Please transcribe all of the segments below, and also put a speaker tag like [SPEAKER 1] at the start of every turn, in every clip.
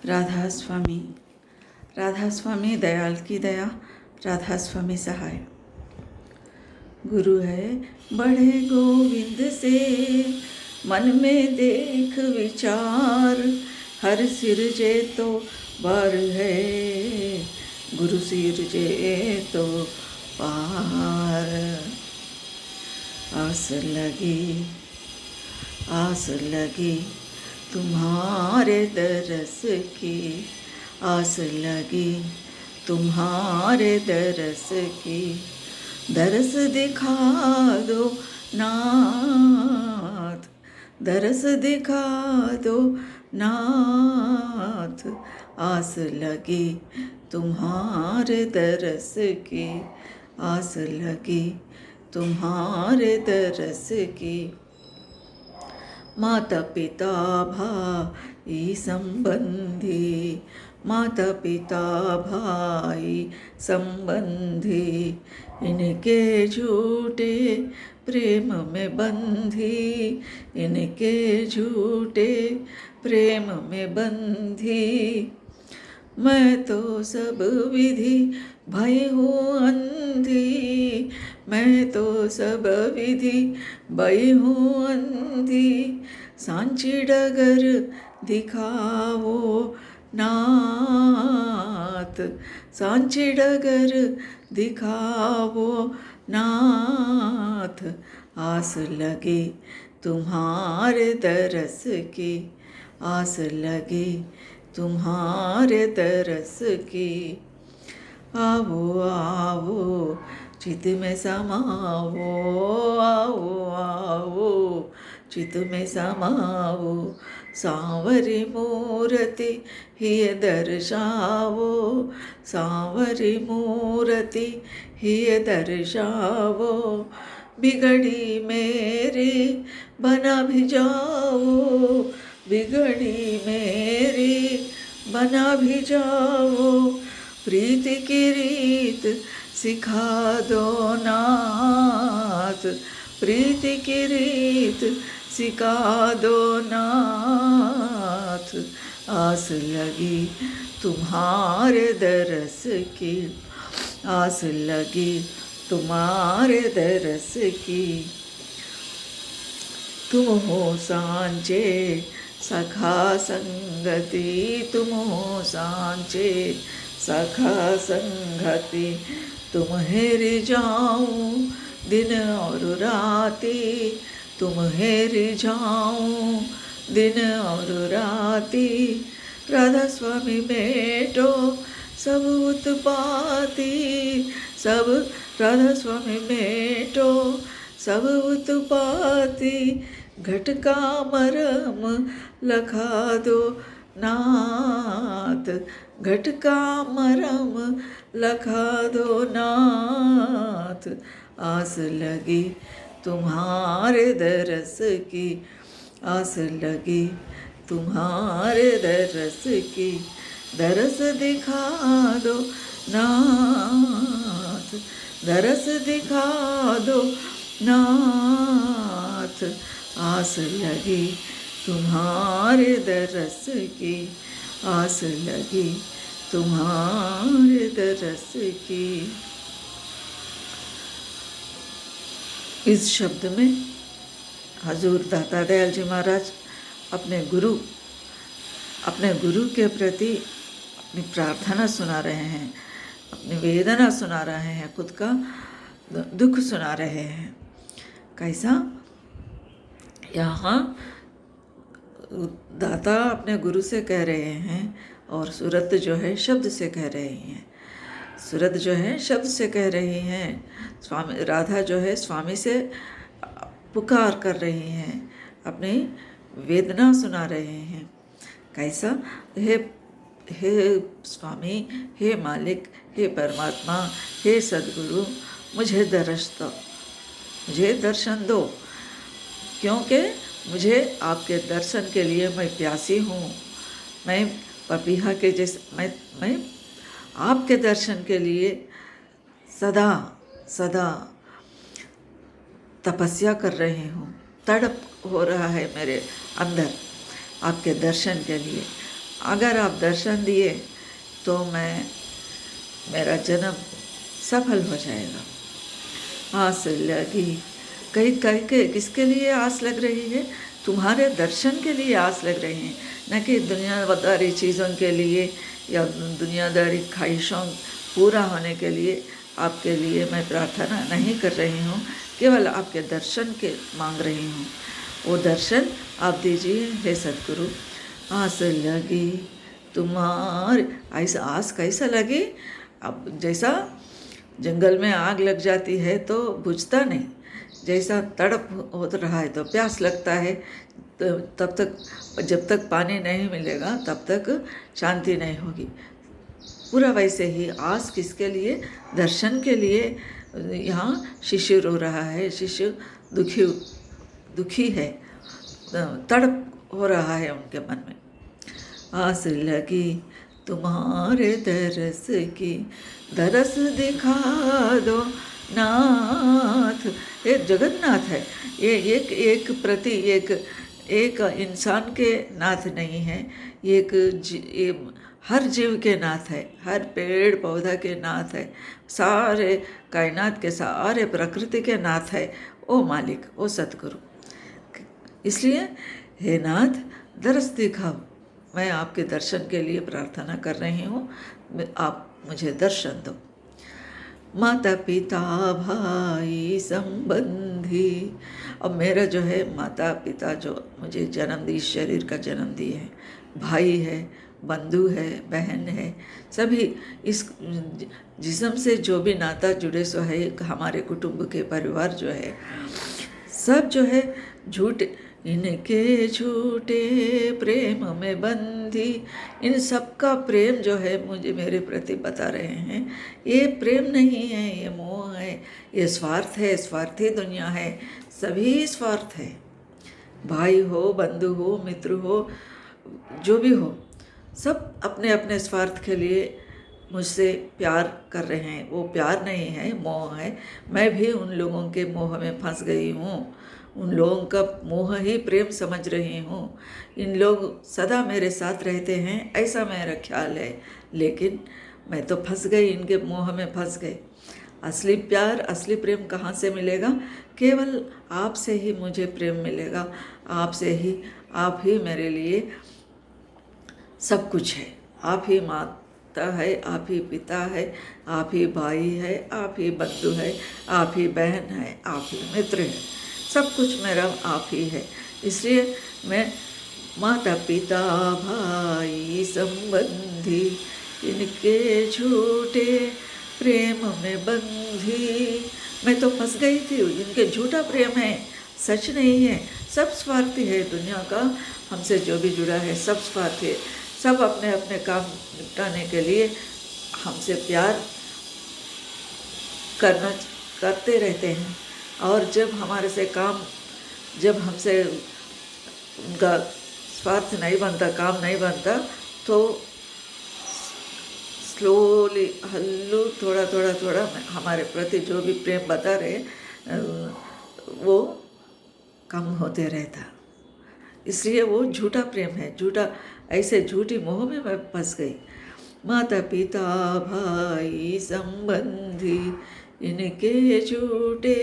[SPEAKER 1] राधा स्वामी। राधा स्वामी दयाल की दया, राधा स्वामी सहाय। गुरु है बड़े गोविंद से, मन में देख विचार, हर सिरजे तो बार है, गुरु सिरजे तो पार। आस लगी तुम्हारे दरस की, आस लगी तुम्हारे दरस की, दरस दिखा दो नाथ, दरस दिखा दो नाथ। आस लगी तुम्हारे दरस की, आस लगी तुम्हारे दरस की। माता पिता भाई संबंधी, माता पिता भाई संबंधी, इनके झूठे प्रेम में बंधी, इनके झूठे प्रेम में बंधी। मैं तो सब विधि भई हूँ अंधी, मैं तो सब विधि भई हूँ अंधी। सांची डगर दिखाओ नाथ, सांची डगर दिखाओ नाथ। आस लगी तुम्हारे दरस की, आस लगी तुम्हारे दरस की। आओ आओ चित में समाओ, आओ आओ चित में समाओ। सांवरी मूर्ति ही दर्शाओ, सांवरी मूर्ति ही दर्शाओ। बिगड़ी मेरी बना भी जाओ, बिगड़ी मेरी बना भी जाओ। प्रीति की रीत सिखा दो नाथ, प्रीति की रीत सिखा दो नाथ। आस लगी तुम्हारे दरस की, आस लगी तुम्हारे दरस की। तुम हो सांचे सखा संगति, तुम हो सांचे सखा संगति। तुम्हें जाऊं दिन और राती, तुम्हें जाऊं दिन और राती। राधा स्वामी बेटो सब उत्पाती, सब राधा स्वामी बेटो सब उत्पाती। घटका मरम लखा दो नाथ, घटका मरम लखा दो नाथ। आस लगी तुम्हारे दरस की, आस लगी तुम्हारे दरस की। दरस दिखा दो नाथ, दरस दिखा दो नाथ। आस लगी तुम्हारे दरस की, आस लगी तुम्हारे दरस की। इस शब्द में हजूर दाता दयाल जी महाराज अपने गुरु के प्रति अपनी प्रार्थना सुना रहे हैं, अपनी वेदना सुना रहे हैं, खुद का दुख सुना रहे हैं। कैसा? यहाँ दाता अपने गुरु से कह रहे हैं और सूरत जो है शब्द से कह रही हैं, सूरत जो है शब्द से कह रही हैं। स्वामी राधा जो है स्वामी से पुकार कर रही हैं, अपनी वेदना सुना रहे हैं। कैसा? हे स्वामी, हे मालिक, हे परमात्मा, हे सद्गुरु, मुझे मुझे दर्शन दो, क्योंकि मुझे आपके दर्शन के लिए मैं प्यासी हूँ। मैं पपीहा के जैसे मैं आपके दर्शन के लिए सदा सदा तपस्या कर रही हूँ, तड़प हो रहा है मेरे अंदर आपके दर्शन के लिए। अगर आप दर्शन दिए तो मेरा जन्म सफल हो जाएगा। आस लगी, कहीं कहीं के किसके लिए आस लग रही है? तुम्हारे दर्शन के लिए आस लग रही है, न कि दुनियादारी चीज़ों के लिए या दुनियादारी ख्वाहिशों पूरा होने के लिए। आपके लिए मैं प्रार्थना नहीं कर रही हूँ, केवल आपके दर्शन के मांग रही हूँ। वो दर्शन आप दीजिए हे सद्गुरु। आस लगी तुम्हारी, ऐसा आस कैसा लगी? अब जैसा जंगल में आग लग जाती है तो बुझता नहीं, जैसा तड़प हो रहा है तो प्यास लगता है, तब तक जब तक पानी नहीं मिलेगा तब तक शांति नहीं होगी। पूरा वैसे ही आस किसके लिए? दर्शन के लिए। यहाँ शिष्य रो रहा है, शिष्य दुखी है, तड़प हो रहा है उनके मन में। आस लगी तुम्हारे दरस की, दरस दिखा दो नाथ। ये जगन्नाथ है, ये एक प्रति एक इंसान के नाथ नहीं है, ये हर जीव के नाथ है, हर पेड़ पौधा के नाथ है, सारे कायनात के सारे प्रकृति के नाथ है ओ मालिक, ओ सतगुरु। इसलिए हे नाथ दरस दिखाओ, मैं आपके दर्शन के लिए प्रार्थना कर रही हूँ, आप मुझे दर्शन दो। माता पिता भाई संबंधी, अब मेरा जो है माता पिता जो मुझे जन्म दी, शरीर का जन्म दिए हैं, भाई है, बंधु है, बहन है, सभी इस जिस्म से जो भी नाता जुड़े सो है, हमारे कुटुंब के परिवार जो है, सब जो है झूठे, इनके झूठे प्रेम में बंधी, इन सब का प्रेम जो है मुझे मेरे प्रति बता रहे हैं, ये प्रेम नहीं है, ये मोह है, ये स्वार्थ है, स्वार्थी दुनिया है, सभी स्वार्थ है। भाई हो, बंधु हो, मित्र हो, जो भी हो, सब अपने अपने स्वार्थ के लिए मुझसे प्यार कर रहे हैं। वो प्यार नहीं है, मोह है। मैं भी उन लोगों के मोह में फंस गई हूँ, उन लोगों का मोह ही प्रेम समझ रही हूँ। इन लोग सदा मेरे साथ रहते हैं ऐसा मेरा ख्याल है, लेकिन मैं तो फंस गई, इनके मोह में फंस गई। असली प्यार, असली प्रेम कहाँ से मिलेगा? केवल आपसे ही मुझे प्रेम मिलेगा, आपसे ही। आप ही मेरे लिए सब कुछ है, आप ही माता है, आप ही पिता है, आप ही भाई है, आप ही बंधु है, आप ही बहन है, आप ही मित्र है, सब कुछ मेरा आप ही है। इसलिए मैं माता पिता भाई संबंधी, इनके झूठे प्रेम में बंधी, मैं तो फंस गई थी, इनके झूठा प्रेम है, सच नहीं है, सब स्वार्थी है। दुनिया का हमसे जो भी जुड़ा है सब स्वार्थी है, सब अपने अपने काम निपटाने के लिए हमसे प्यार करते रहते हैं, और जब हमारे से काम, जब हमसे उनका स्वार्थ नहीं बनता, काम नहीं बनता, तो स्लोली हल्लू थोड़ा थोड़ा थोड़ा हमारे प्रति जो भी प्रेम बता रहे वो कम होते रहता। इसलिए वो झूठा प्रेम है, झूठा, ऐसे झूठी मोह में मैं फंस गई। माता पिता भाई संबंधी, इनके झूठे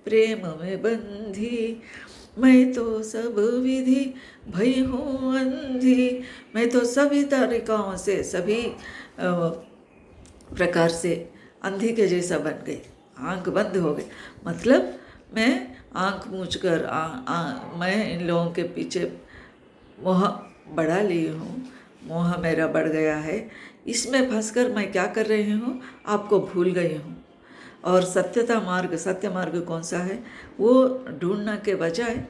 [SPEAKER 1] प्रेम में बंधी, मैं तो सब विधि भई हूँ अंधी, मैं तो सभी तरीक़ों से, सभी प्रकार से अंधी के जैसा बन गई, आंख बंद हो गई। मतलब मैं आंख मूंझ कर मैं इन लोगों के पीछे मोह बढ़ा ली हूँ, मोह मेरा बढ़ गया है। इसमें फंसकर मैं क्या कर रही हूँ? आपको भूल गई हूँ। और सत्यता मार्ग, सत्य मार्ग कौन सा है? वो ढूंढने के बजाय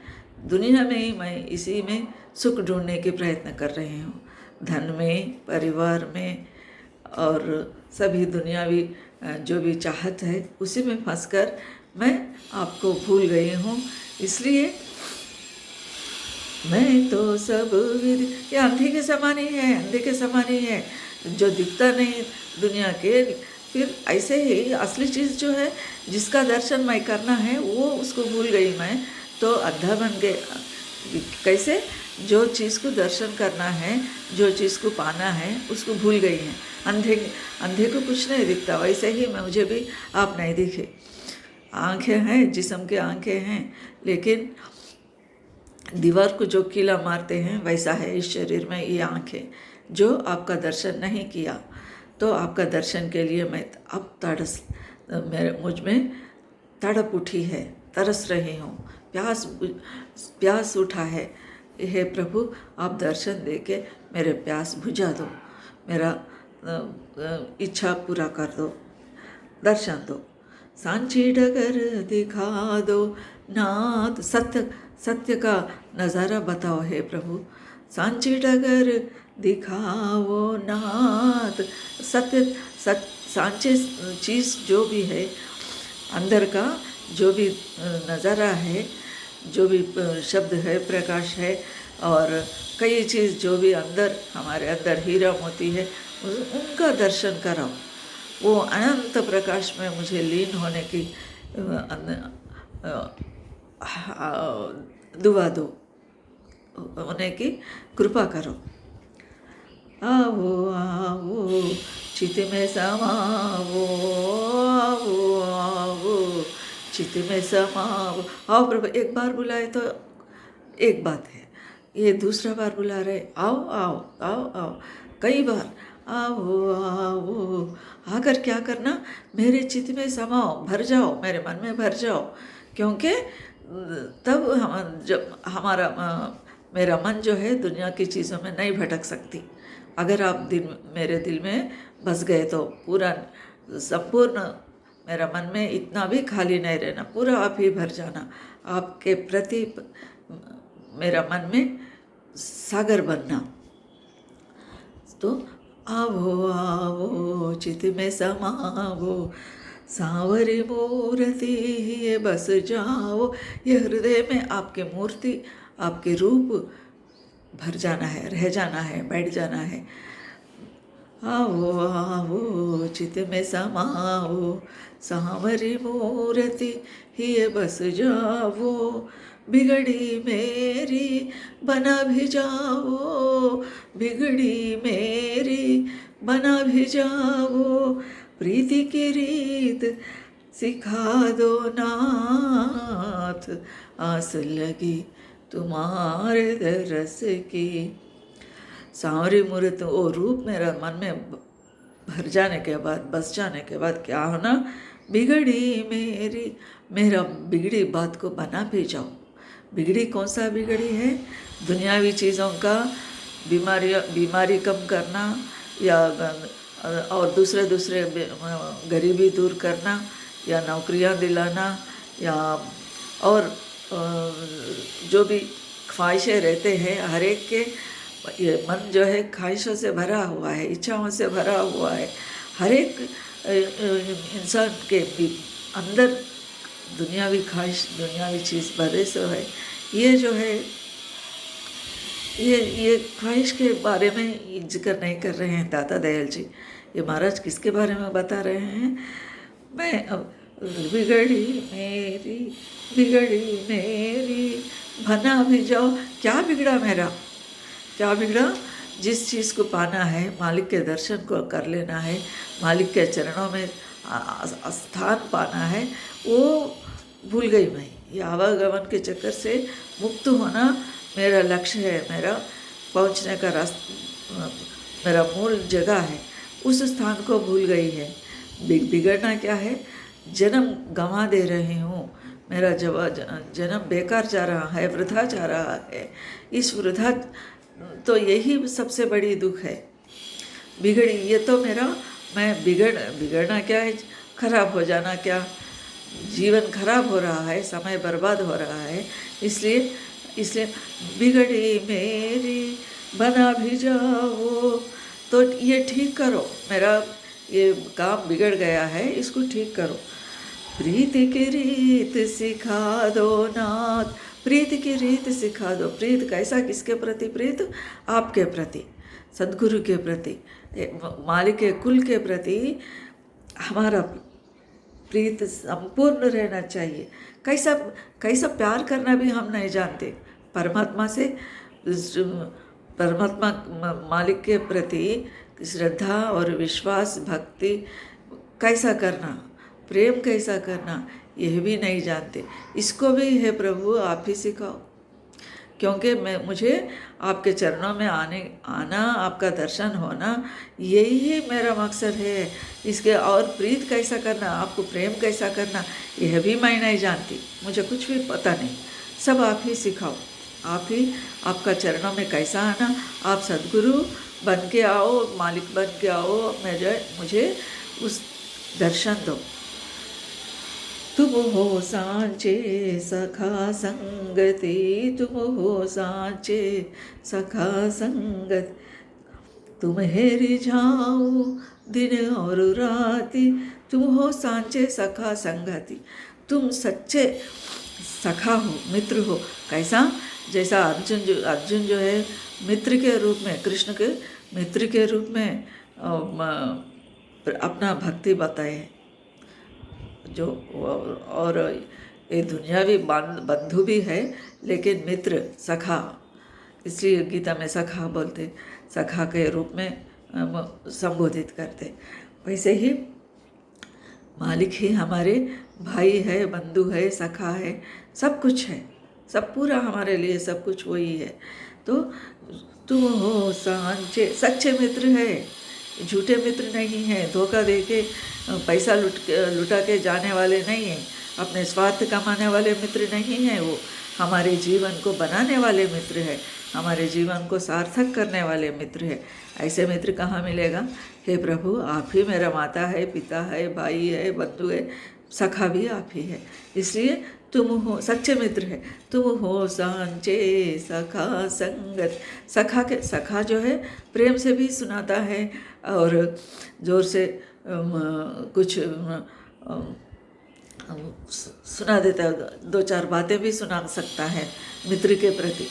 [SPEAKER 1] दुनिया में ही मैं इसी में सुख ढूंढने के प्रयत्न कर रही हूँ, धन में, परिवार में, और सभी दुनियावी जो भी चाहत है उसी में फंसकर मैं आपको भूल गई हूँ। इसलिए मैं तो सब विधि, ये अंधी के समान ही है, अंधे के समान ही है, जो दिखता नहीं दुनिया के। फिर ऐसे ही असली चीज़ जो है, जिसका दर्शन मैं करना है, वो उसको भूल गई मैं, तो अंधा बन गए। कैसे? जो चीज़ को दर्शन करना है, जो चीज़ को पाना है, उसको भूल गई हैं। अंधे को कुछ नहीं दिखता, वैसे ही मुझे भी आप नहीं दिखे। आँखें हैं, जिस्म के आँखें हैं, लेकिन दीवार को जो कीला मारते हैं वैसा है इस शरीर में ये आँखें, जो आपका दर्शन नहीं किया। तो आपका दर्शन के लिए मैं अब मुझ में तड़प उठी है, तरस रही हूँ, प्यास उठा है। हे प्रभु, आप दर्शन दे के मेरे प्यास बुझा दो, मेरा इच्छा पूरा कर दो, दर्शन दो। सांची डगर दिखा दो नाथ, सत्य का नज़ारा बताओ हे प्रभु। सांची डगर दिखाओ नाथ, सांचे चीज़ जो भी है, अंदर का जो भी नज़ारा है, जो भी शब्द है, प्रकाश है, और कई चीज़ जो भी अंदर हमारे अंदर हीरा मोती है, उनका दर्शन कराओ। वो अनंत प्रकाश में मुझे लीन होने की दुआ दो, होने की कृपा करो। आवो आवो चित में समावो, आवो आवो चित में समावो। आओ प्रभु, एक बार बुलाए तो एक बात है, ये दूसरा बार बुला रहे, आओ आओ आओ आओ, कई बार आओ आओ। आकर क्या करना, मेरे चित्त में समाओ, भर जाओ, मेरे मन में भर जाओ, क्योंकि तब जब मेरा मन जो है दुनिया की चीज़ों में नहीं भटक सकती। अगर आप मेरे दिल में बस गए तो पूरा संपूर्ण मेरा मन में इतना भी खाली नहीं रहना, पूरा आप ही भर जाना। आपके प्रति मेरा मन में सागर बनना। तो आवो आवो चित में समावो, सांवरी मूर्ति ये बस जाओ। ये हृदय में आपके मूर्ति, आपके रूप भर जाना है, रह जाना है, बैठ जाना है। आवो आवो चित में समाओ, सांवरी मूर्ति ये बस जाओ। बिगड़ी मेरी बना भी जाओ, बिगड़ी मेरी बना भी जाओ। प्रीति की रीत सिखा दो नाथ, आस लगी तुम्हारे दरस की। सांवरी मूर्त, वो रूप मेरा मन में भर जाने के बाद, बस जाने के बाद क्या होना, बिगड़ी मेरा बिगड़ी बात को बना भी जाओ। बिगड़ी कौन सा बिगड़ी है, दुनियावी चीज़ों का बीमारी कम करना, या और दूसरे गरीबी दूर करना, या नौकरियां दिलाना, या और जो भी ख्वाहिशें रहते हैं हर एक के, ये मन जो है ख्वाहिशों से भरा हुआ है, इच्छाओं से भरा हुआ है। हर एक इंसान के अंदर दुनियावी ख्वाहिश, दुनियावी चीज़ भरे से है। ये जो है ये ख्वाहिश के बारे में जिक्र नहीं कर रहे हैं दादा दयाल जी। ये महाराज किसके बारे में बता रहे हैं, मैं अब बिगड़ी मेरी बना भी जाओ। क्या बिगड़ा मेरा, क्या बिगड़ा, जिस चीज़ को पाना है, मालिक के दर्शन को कर लेना है, मालिक के चरणों में स्थान पाना है, वो भूल गई मैं। ये आवागमन के चक्कर से मुक्त होना मेरा लक्ष्य है, मेरा पहुंचने का रास्ता, मेरा मूल जगह है, उस स्थान को भूल गई है। बिगड़ना क्या है, जन्म गंवा दे रही हूँ, मेरा जन्म बेकार जा रहा है, वृथा जा रहा है। इस वृथा तो यही सबसे बड़ी दुख है। बिगड़ी, ये तो मैं बिगड़ना क्या है, खराब हो जाना क्या, जीवन खराब हो रहा है, समय बर्बाद हो रहा है। इसलिए बिगड़ी मेरी बना भी जाओ। तो ये ठीक करो, मेरा ये काम बिगड़ गया है, इसको ठीक करो। प्रीति की रीत सिखा दो नाथ, प्रीति की रीत सिखा दो। प्रीत कैसा, किसके प्रति प्रीत, आपके प्रति, सद्गुरु के प्रति, मालिक के कुल के प्रति हमारा प्रीत संपूर्ण रहना चाहिए। कैसा प्यार करना भी हम नहीं जानते परमात्मा से। परमात्मा मालिक के प्रति श्रद्धा और विश्वास भक्ति कैसा करना, प्रेम कैसा करना, यह भी नहीं जानते। इसको भी है प्रभु आप ही सिखाओ, क्योंकि मुझे आपके चरणों में आना, आपका दर्शन होना, यही मेरा मकसद है। इसके और प्रीत कैसा करना, आपको प्रेम कैसा करना, यह भी मैं नहीं जानती, मुझे कुछ भी पता नहीं। सब आप ही सिखाओ, आप ही, आपका चरणों में कैसा आना, आप सद्गुरु बन के आओ, मालिक बन के आओ, मुझे उस दर्शन दो। तुम हो सांचे सखा संगति, तुम हो सांचे सखा संगत, तुम्हें रिझाऊं दिन और राति, तुम हो सांचे सखा संगति। तुम सच्चे सखा हो, मित्र हो। कैसा? जैसा अर्जुन जो है मित्र के रूप में, कृष्ण के मित्र के रूप में अपना भक्ति बताए, जो और ये दुनियावी बंधु भी है, लेकिन मित्र सखा, इसलिए गीता में सखा बोलते, सखा के रूप में संबोधित करते। वैसे ही मालिक ही हमारे भाई है, बंधु है, सखा है, सब कुछ है, सब पूरा हमारे लिए सब कुछ वही है। तो तुम हो सांचे, सच्चे मित्र है, झूठे मित्र नहीं हैं, धोखा दे के पैसा लुटा के जाने वाले नहीं हैं, अपने स्वार्थ कमाने वाले मित्र नहीं हैं। वो हमारे जीवन को बनाने वाले मित्र है, हमारे जीवन को सार्थक करने वाले मित्र है। ऐसे मित्र कहाँ मिलेगा? हे प्रभु, आप ही मेरा माता है, पिता है, भाई है, बंधु है, सखा भी आप ही है। इसलिए तुम हो सच्चे मित्र है, तुम हो सांचे सखा संगत। सखा जो है प्रेम से भी सुनाता है और जोर से कुछ सुना देता है, दो चार बातें भी सुना सकता है मित्र के प्रति,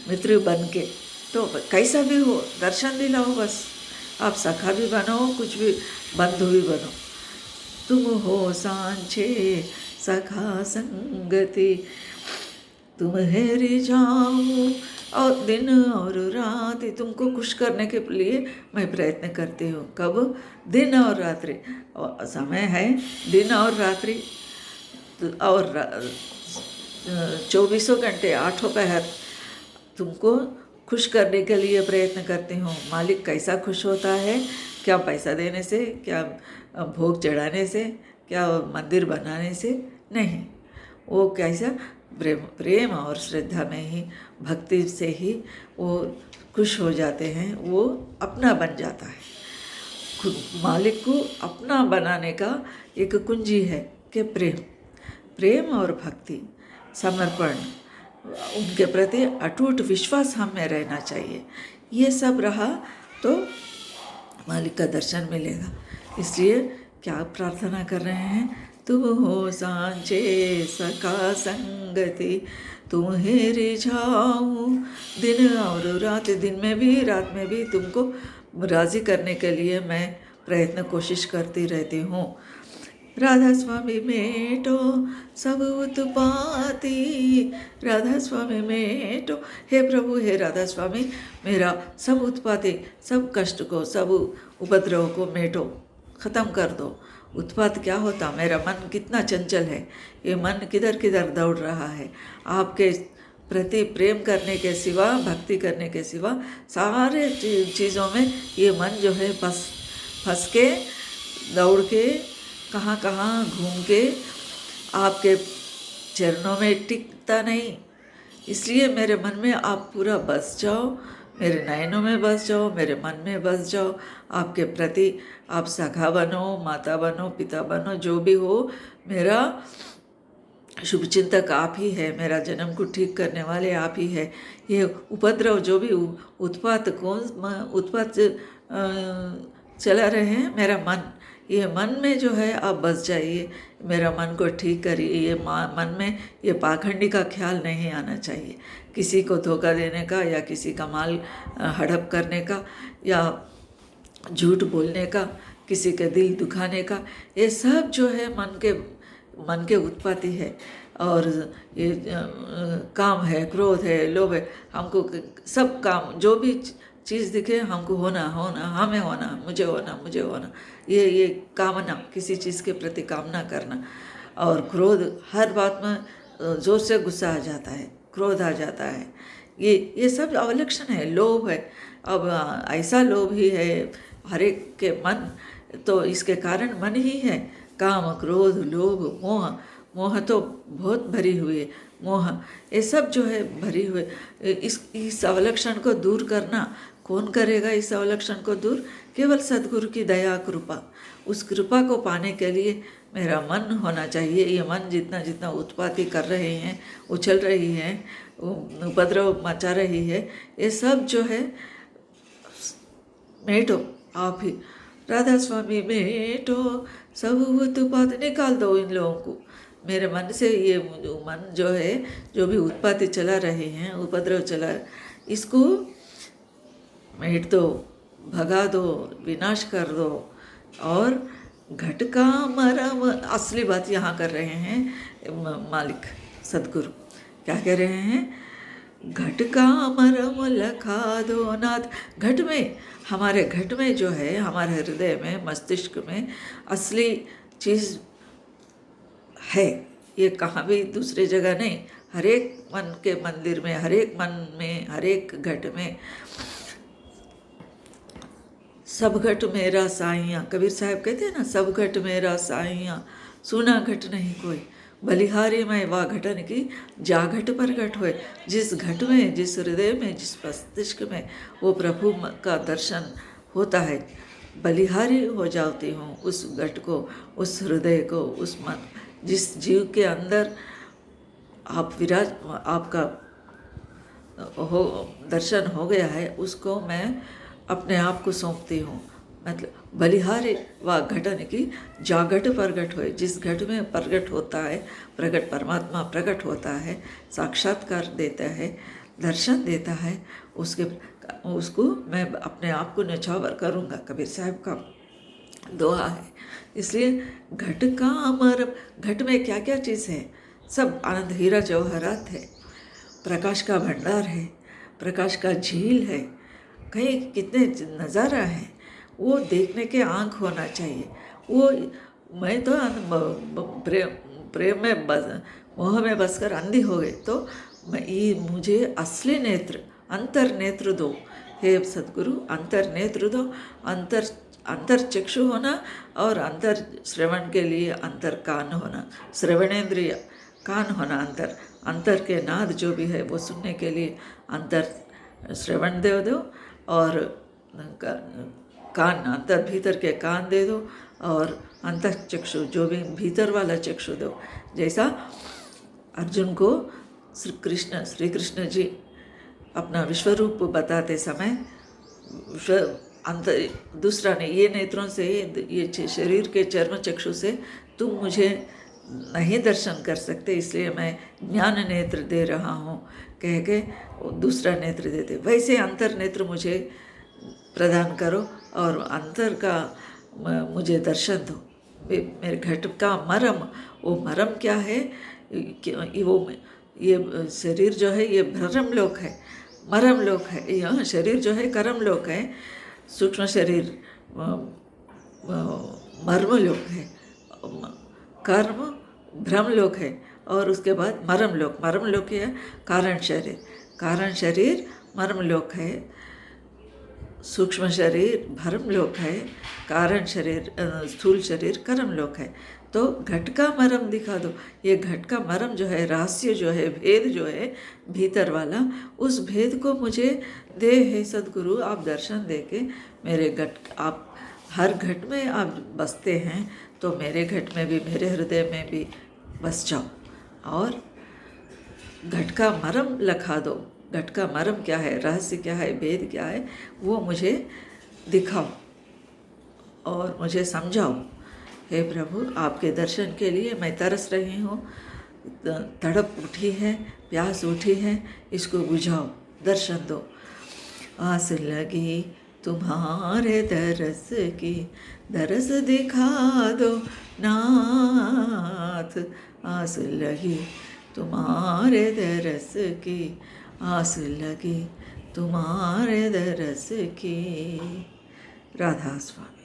[SPEAKER 1] मित्र बन के। तो कैसा भी हो, दर्शन दिलाओ बस, आप सखा भी बनो, कुछ भी बंधु भी बनो। तुम हो सांचे सखा संगति, तुम्हें रिझाऊं और दिन और रात, तुमको खुश करने के लिए मैं प्रयत्न करती हूँ। कब? दिन और रात्रि, और समय है दिन और रात्रि, और 24 घंटे 8 पहर तुमको खुश करने के लिए प्रयत्न करती हूँ। मालिक कैसा खुश होता है? क्या पैसा देने से, क्या भोग चढ़ाने से, क्या मंदिर बनाने से नहीं। वो कैसा? प्रेम और श्रद्धा में ही, भक्ति से ही वो खुश हो जाते हैं, वो अपना बन जाता है। खुद मालिक को अपना बनाने का एक कुंजी है कि प्रेम और भक्ति, समर्पण, उनके प्रति अटूट विश्वास हम में रहना चाहिए। ये सब रहा तो मालिक का दर्शन मिलेगा। इसलिए क्या प्रार्थना कर रहे हैं? तुम हो सांचे सखा संगति, तुम्हें रिझाऊं दिन और रात, दिन में भी रात में भी तुमको राज़ी करने के लिए मैं प्रयत्न कोशिश करती रहती हूँ। राधा स्वामी मेटो सब उत्पाती, राधा स्वामी मेटो, हे प्रभु, हे राधा स्वामी, मेरा सब उत्पाती, सब कष्ट को, सब उपद्रव को मेटो, ख़त्म कर दो। उत्पात क्या होता? मेरा मन कितना चंचल है, ये मन किधर किधर दौड़ रहा है। आपके प्रति प्रेम करने के सिवा, भक्ति करने के सिवा सारे चीज़ों में ये मन जो है फंस के, दौड़ के, कहाँ कहाँ घूम के आपके चरणों में टिकता नहीं। इसलिए मेरे मन में आप पूरा बस जाओ, मेरे नयनों में बस जाओ, मेरे मन में बस जाओ। आपके प्रति आप सखा बनो, माता बनो, पिता बनो, जो भी हो, मेरा शुभचिंतक आप ही है, मेरा जन्म को ठीक करने वाले आप ही है। ये उपद्रव जो भी उत्पात चला रहे हैं, मेरा मन, ये मन में जो है आप बस जाइए, मेरा मन को ठीक करिए। ये मन में ये पाखंडी का ख्याल नहीं आना चाहिए, किसी को धोखा देने का या किसी का माल हड़प करने का या झूठ बोलने का, किसी के दिल दुखाने का, ये सब जो है मन के उत्पत्ति है। और ये काम है, क्रोध है, लोभ है, हमको सब काम जो भी चीज़ दिखे हमको होना होना, हमें होना, मुझे होना, मुझे होना, ये कामना, किसी चीज़ के प्रति कामना करना। और क्रोध, हर बात में ज़ोर से गुस्सा आ जाता है, क्रोध आ जाता है, ये सब अवलक्षण है, लोभ है। अब ऐसा लोभ ही है हर एक के मन, तो इसके कारण मन ही है। काम, क्रोध, लोभ, मोह, मोह तो बहुत भरी हुई है, मोह, ये सब जो है भरी हुई। इस अवलक्षण को दूर करना कौन करेगा? इस अवलक्षण को दूर केवल सद्गुरु की दया, कृपा। उस कृपा को पाने के लिए मेरा मन होना चाहिए। ये मन जितना जितना उत्पाती कर रहे हैं, उछल रही है, उपद्रव मचा रही है, ये सब जो है मेटो आप ही। राधा स्वामी मेटो, सब उत्पात निकाल दो इन लोगों को मेरे मन से। ये मन जो है, जो भी उत्पाती चला रहे हैं, उपद्रव चला, इसको मेट दो, भगा दो, विनाश कर दो। और घट का मरम, असली बात यहाँ कर रहे हैं मालिक सद्गुरु, क्या कह रहे हैं? घट का मरम लखा दो नाथ। घट में, हमारे घट में जो है, हमारे हृदय में, मस्तिष्क में असली चीज़ है, ये कहाँ भी दूसरी जगह नहीं। हर एक मन के मंदिर में, हर एक मन में, हर एक घट में, सब घट मेरा साइयाँ। कबीर साहब कहते हैं ना, सब घट मेरा साइयाँ, सुना घट नहीं कोई, बलिहारी मैं वाह घटन की, जा घट पर घट होए। जिस घट में, जिस हृदय में, जिस मस्तिष्क में वो प्रभु का दर्शन होता है, बलिहारी हो जाती हूँ उस घट को, उस हृदय को, उस मन, जिस जीव के अंदर आप विराज, आपका हो दर्शन हो गया है, उसको मैं अपने आप को सौंपती हूँ। मतलब बलिहारी व घटन की, जा घट प्रगट होए। जिस घट में प्रगट होता है, प्रगट परमात्मा प्रकट होता है, साक्षात्कार देता है, दर्शन देता है, उसको मैं अपने आप को न्यौछावर करूँगा। कबीर साहब का दोहा है। इसलिए घट का अमर, घट में क्या क्या चीज़ है? सब आनंद हीरा जवाहरात है, प्रकाश का भंडार है, प्रकाश का झील है, कहीं कितने नज़ारा है, वो देखने के आँख होना चाहिए। वो मैं तो प्रेम में मोह में बसकर अंधी हो गई, तो मुझे असली नेत्र, अंतर नेत्र दो हे सद्गुरु, अंतर नेत्र दो। अंतर चक्षु होना और अंतर श्रवण के लिए अंतर कान होना, श्रवणेंद्रिय कान होना, अंतर के नाद जो भी है वो सुनने के लिए अंतर श्रवण दे दो, और कान, अंतर भीतर के कान दे दो, और अंतर चक्षु जो भी भीतर वाला चक्षु दो। जैसा अर्जुन को श्री कृष्ण जी अपना विश्वरूप बताते समय दूसरा ने, ये नेत्रों से, ये शरीर के चर्म चक्षु से तुम मुझे नहीं दर्शन कर सकते, इसलिए मैं ज्ञान नेत्र दे रहा हूँ कह के दूसरा नेत्र देते। वैसे अंतर नेत्र मुझे प्रदान करो और अंतर का मुझे दर्शन दो। मेरे घट का मरम, वो मरम क्या है? वो ये शरीर जो है ये भ्रम लोक है, मरम लोक है। यह शरीर जो है कर्म लोक है, सूक्ष्म शरीर मर्म लोक है, कर्म भ्रम लोक है, और उसके बाद मरम लोक। मरम लोक है कारण शरीर, कारण शरीर मर्म लोक है, सूक्ष्म शरीर भ्रम लोक है, कारण शरीर स्थूल शरीर कर्म लोक है। तो घट का मरम दिखा दो। ये घट का मरम जो है, रहस्य जो है, भेद जो है भीतर वाला, उस भेद को मुझे दे हे सद्गुरु। आप दर्शन दे के मेरे घट, आप हर घट में आप बसते हैं, तो मेरे घट में भी, मेरे हृदय में भी बस जाओ और घट का मरम लखा दो। घट का मरम क्या है, रहस्य क्या है, भेद क्या है, वो मुझे दिखाओ और मुझे समझाओ। हे प्रभु, आपके दर्शन के लिए मैं तरस रही हूँ, तड़प उठी है, प्यास उठी है, इसको बुझाओ, दर्शन दो। आस लगी तुम्हारे दरस की, दरस दिखा दो नाथ, आस लगी तुम्हारे दरस की, आस लगी तुम्हारे दरस की। राधा स्वामी।